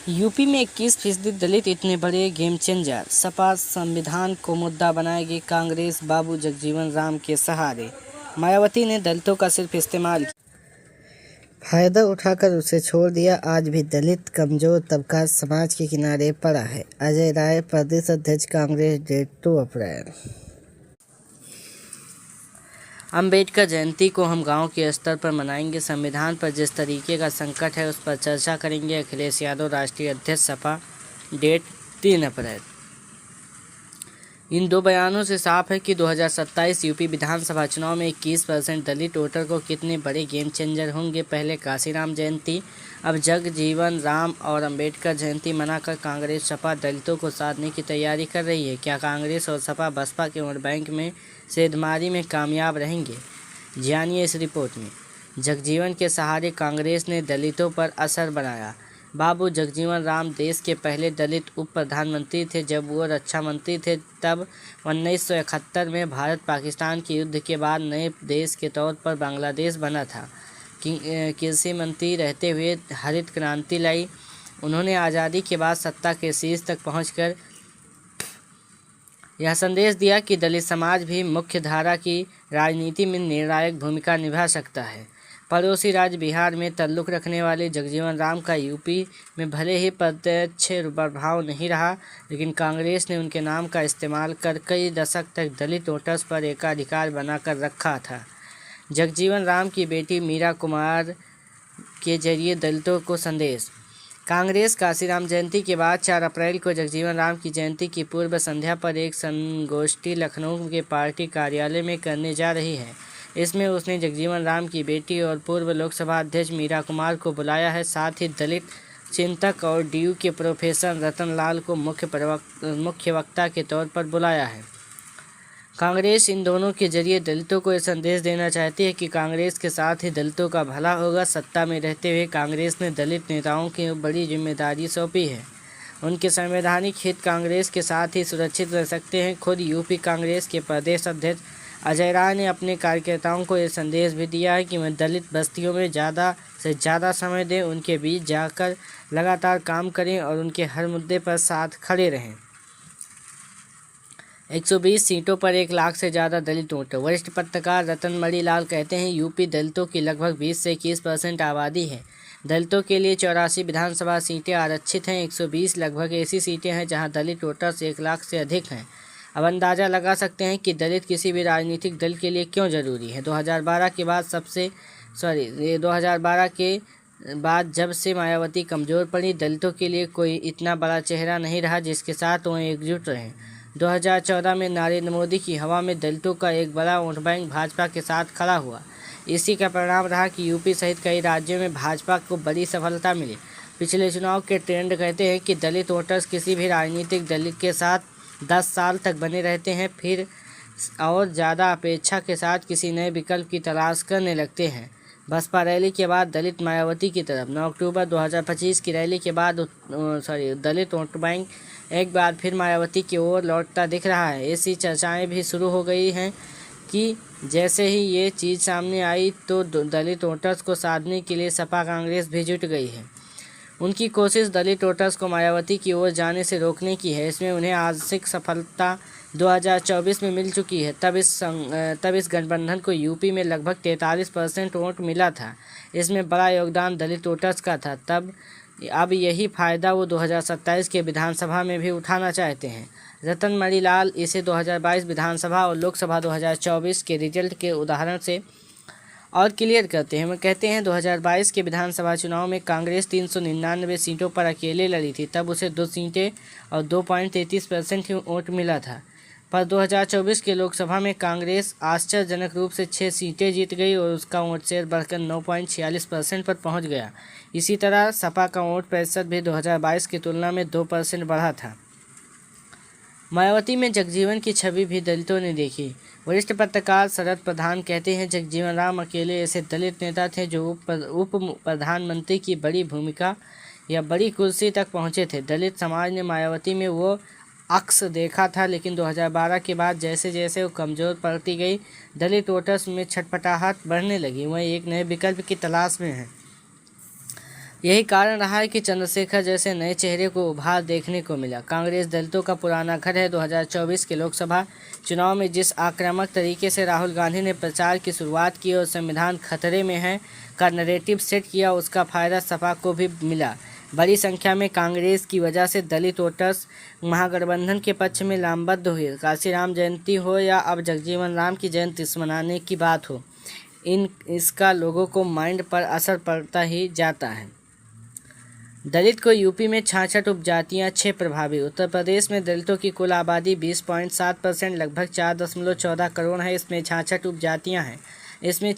UP में 21% दलित इतने बड़े गेम चेंजर। सपा संविधान को मुद्दा बनाएगी कांग्रेस, बाबू जगजीवन राम के सहारे। मायावती ने दलितों का सिर्फ इस्तेमाल किया, फायदा उठाकर उसे छोड़ दिया। आज भी दलित कमजोर तबका समाज के किनारे पड़ा है। अजय राय, प्रदेश अध्यक्ष कांग्रेस, डेट 2 अप्रैल। अंबेडकर जयंती को हम गांव के स्तर पर मनाएंगे। संविधान पर जिस तरीके का संकट है उस पर चर्चा करेंगे। अखिलेश यादव, राष्ट्रीय अध्यक्ष सपा, डेट 3 अप्रैल। इन दो बयानों से साफ है कि 2027 यूपी विधानसभा चुनाव में 21% दलित वोटर को कितने बड़े गेम चेंजर होंगे। पहले काशीराम जयंती, अब जगजीवन राम और अंबेडकर जयंती मनाकर कांग्रेस सपा दलितों को साधने की तैयारी कर रही है। क्या कांग्रेस और सपा बसपा के वोट बैंक में सेंधमारी में कामयाब रहेंगे? जानिए इस रिपोर्ट में। जगजीवन के सहारे कांग्रेस ने दलितों पर असर बनाया। बाबू जगजीवन राम देश के पहले दलित उप प्रधानमंत्री थे। जब वो रक्षा मंत्री थे तब 1971 में भारत पाकिस्तान के युद्ध के बाद नए देश के तौर पर बांग्लादेश बना था। कृषि मंत्री रहते हुए हरित क्रांति लाई। उन्होंने आज़ादी के बाद सत्ता के शीर्ष तक पहुंचकर यह संदेश दिया कि दलित समाज भी मुख्य धारा की राजनीति में निर्णायक भूमिका निभा सकता है। पड़ोसी राज्य बिहार में ताल्लुक़ रखने वाले जगजीवन राम का यूपी में भले ही प्रत्यक्ष प्रभाव नहीं रहा, लेकिन कांग्रेस ने उनके नाम का इस्तेमाल कर कई दशक तक दलित वोटर्स पर एकाधिकार बनाकर रखा था। जगजीवन राम की बेटी मीरा कुमार के जरिए दलितों को संदेश। कांग्रेस काशीराम जयंती के बाद 4 अप्रैल को जगजीवन राम की जयंती की पूर्व संध्या पर एक संगोष्ठी लखनऊ के पार्टी कार्यालय में करने जा रही है। इसमें उसने जगजीवन राम की बेटी और पूर्व लोकसभा अध्यक्ष मीरा कुमार को बुलाया है। साथ ही दलित चिंतक और डीयू के प्रोफेसर रतन लाल को मुख्य वक्ता के तौर पर बुलाया है। कांग्रेस इन दोनों के जरिए दलितों को यह संदेश देना चाहती है कि कांग्रेस के साथ ही दलितों का भला होगा। सत्ता में रहते हुए कांग्रेस ने दलित नेताओं की बड़ी जिम्मेदारी सौंपी है। उनके संवैधानिक हित कांग्रेस के साथ ही सुरक्षित रह सकते हैं। खुद यूपी कांग्रेस के प्रदेश अध्यक्ष अजय राय ने अपने कार्यकर्ताओं को यह संदेश भी दिया है कि वे दलित बस्तियों में ज़्यादा से ज़्यादा समय दें, उनके बीच जाकर लगातार काम करें और उनके हर मुद्दे पर साथ खड़े रहें। 120 सीटों पर 1 लाख से ज़्यादा दलित वोट। वरिष्ठ पत्रकार रतन मणिलाल कहते हैं, यूपी दलितों की लगभग 20 से 21% आबादी है। दलितों के लिए 84 विधानसभा सीटें आरक्षित हैं। 120 लगभग ऐसी सीटें हैं जहां दलित वोटर्स 1 लाख से अधिक हैं। अब अंदाज़ा लगा सकते हैं कि दलित किसी भी राजनीतिक दल के लिए क्यों ज़रूरी है। 2012 के बाद जब से मायावती कमज़ोर पड़ी, दलितों के लिए कोई इतना बड़ा चेहरा नहीं रहा जिसके साथ वो एकजुट रहें। 2014 में नरेंद्र मोदी की हवा में दलितों का एक बड़ा वोट बैंक भाजपा के साथ खड़ा हुआ। इसी का परिणाम रहा कि यूपी सहित कई राज्यों में भाजपा को बड़ी सफलता मिली। पिछले चुनाव के ट्रेंड कहते हैं कि दलित वोटर्स किसी भी राजनीतिक दल के साथ 10 साल तक बने रहते हैं, फिर और ज़्यादा अपेक्षा के साथ किसी नए विकल्प की तलाश करने लगते हैं। बसपा रैली के बाद दलित मायावती की तरफ। 9 अक्टूबर 2025 की रैली के बाद दलित वोट बैंक एक बार फिर मायावती की ओर लौटता दिख रहा है। ऐसी चर्चाएं भी शुरू हो गई हैं कि जैसे ही ये चीज़ सामने आई तो दलित वोटर्स को साधने के लिए सपा कांग्रेस भी जुट गई है। उनकी कोशिश दलित वोटर्स को मायावती की ओर जाने से रोकने की है। इसमें उन्हें आंशिक सफलता 2024 में मिल चुकी है। तब इस गठबंधन को यूपी में लगभग 43% वोट मिला था। इसमें बड़ा योगदान दलित वोटर्स का था। अब यही फ़ायदा वो 2027 के विधानसभा में भी उठाना चाहते हैं। रतन मणिलाल इसे 2022 विधानसभा और लोकसभा 2024 के रिजल्ट के उदाहरण से और क्लियर करते हैं। वो कहते हैं 2022 के विधानसभा चुनाव में कांग्रेस 399 सीटों पर अकेले लड़ी थी। तब उसे 2 सीटें और 2.33% ही वोट मिला था। पर 2024 के लोकसभा में कांग्रेस आश्चर्यजनक रूप से 6 सीटें जीत गई और उसका वोट शेयर बढ़कर 9.46% पर पहुंच गया। इसी तरह सपा का वोट प्रतिशत भी 2022 की तुलना में 2% बढ़ा था। मायावती में जगजीवन की छवि भी दलितों ने देखी। वरिष्ठ पत्रकार शरद प्रधान कहते हैं, जगजीवन राम अकेले ऐसे दलित नेता थे जो उप प्रधानमंत्री की बड़ी भूमिका या बड़ी कुर्सी तक पहुंचे थे। दलित समाज ने मायावती में वो अक्स देखा था, लेकिन 2012 के बाद जैसे जैसे वो कमज़ोर पड़ती गई, दलित वोटर्स में छटपटाहट बढ़ने लगी। वह एक नए विकल्प की तलाश में है। यही कारण रहा है कि चंद्रशेखर जैसे नए चेहरे को उभार देखने को मिला। कांग्रेस दलितों का पुराना घर है। 2024 के लोकसभा चुनाव में जिस आक्रामक तरीके से राहुल गांधी ने प्रचार की शुरुआत की और संविधान खतरे में है का नैरेटिव सेट किया, उसका फायदा सपा को भी मिला। बड़ी संख्या में कांग्रेस की वजह से दलित वोटर्स महागठबंधन के पक्ष में लामबद्ध हुए। काशीराम जयंती हो या अब जगजीवन राम की जयंती मनाने की बात हो, इसका लोगों को माइंड पर असर पड़ता ही जाता है। दलित को यूपी में 66 उपजातियां, 6 प्रभावी। उत्तर प्रदेश में दलितों की कुल आबादी 20.7% लगभग 4.14 करोड़ है। इसमें 66 उपजातियां हैं। इसमें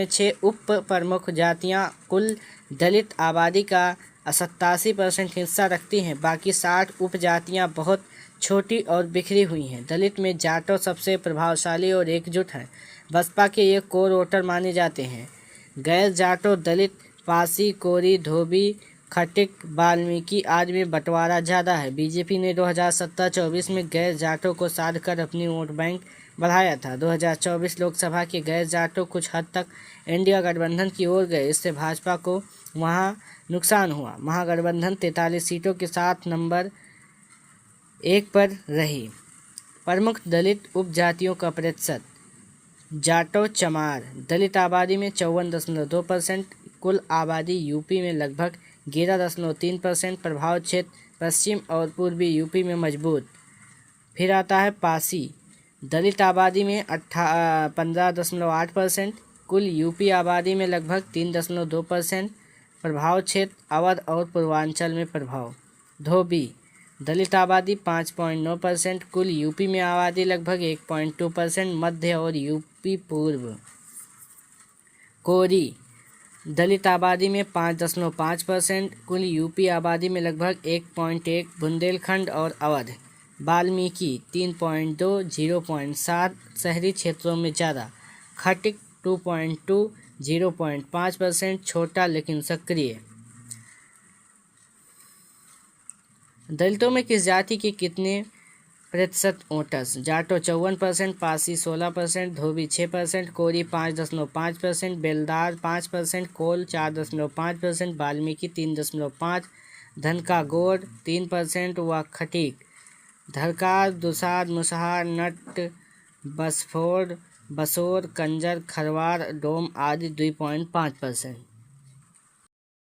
6 उप प्रमुख जातियां कुल दलित आबादी का 87% हिस्सा रखती हैं। बाकी 60 उपजातियां बहुत छोटी और बिखरी हुई हैं। दलित में जाटो सबसे प्रभावशाली और एकजुट हैं। बसपा के ये कोर वोटर माने जाते हैं। गैर जाटो दलित पासी, कोरी, धोबी, खटिक, वाल्मीकि आदि में बंटवारा ज़्यादा है। बीजेपी ने 2017-24 में गैर जाटों को साध कर अपनी वोट बैंक बढ़ाया था। 2024 लोकसभा के गैर जाटों कुछ हद तक इंडिया गठबंधन की ओर गए। इससे भाजपा को वहां नुकसान हुआ। महागठबंधन 43 सीटों के साथ नंबर 1 पर रही। प्रमुख दलित उपजातियों का प्रतिशत। जाटो चमार दलित आबादी में 54.2%। कुल आबादी यूपी में लगभग 11.3%। प्रभाव क्षेत्र पश्चिम और पूर्वी यूपी में मजबूत। फिर आता है पासी दलित आबादी में 15.8%। कुल यूपी आबादी में लगभग 3.2%। प्रभाव क्षेत्र अवध और पूर्वांचल में प्रभाव। धोबी दलित आबादी 5.9%। कुल यूपी में आबादी लगभग 1.2%। मध्य और यूपी पूर्व। कोरी दलित आबादी में 5.5%। कुल यूपी आबादी में लगभग 1.1। बुंदेलखंड और अवध। वाल्मीकि 3.2, 0.7 शहरी क्षेत्रों में ज़्यादा। खटिक 2.2, 0.5% छोटा लेकिन सक्रिय। दलितों में किस जाति के कितने प्रतिशत वोटर्स। जाटो 54%, पासी 16%, धोबी 6%, कोरी 5.5%, बेलदार 5%, कोल 4.5%, वाल्मीकि 3.5%, धनका गोड़ 3% व खटीक, धरकार, दुसाद, मुसहर, नट, बसफोर, बसोर, कंजर, खरवार, डोम आदि 2.5%।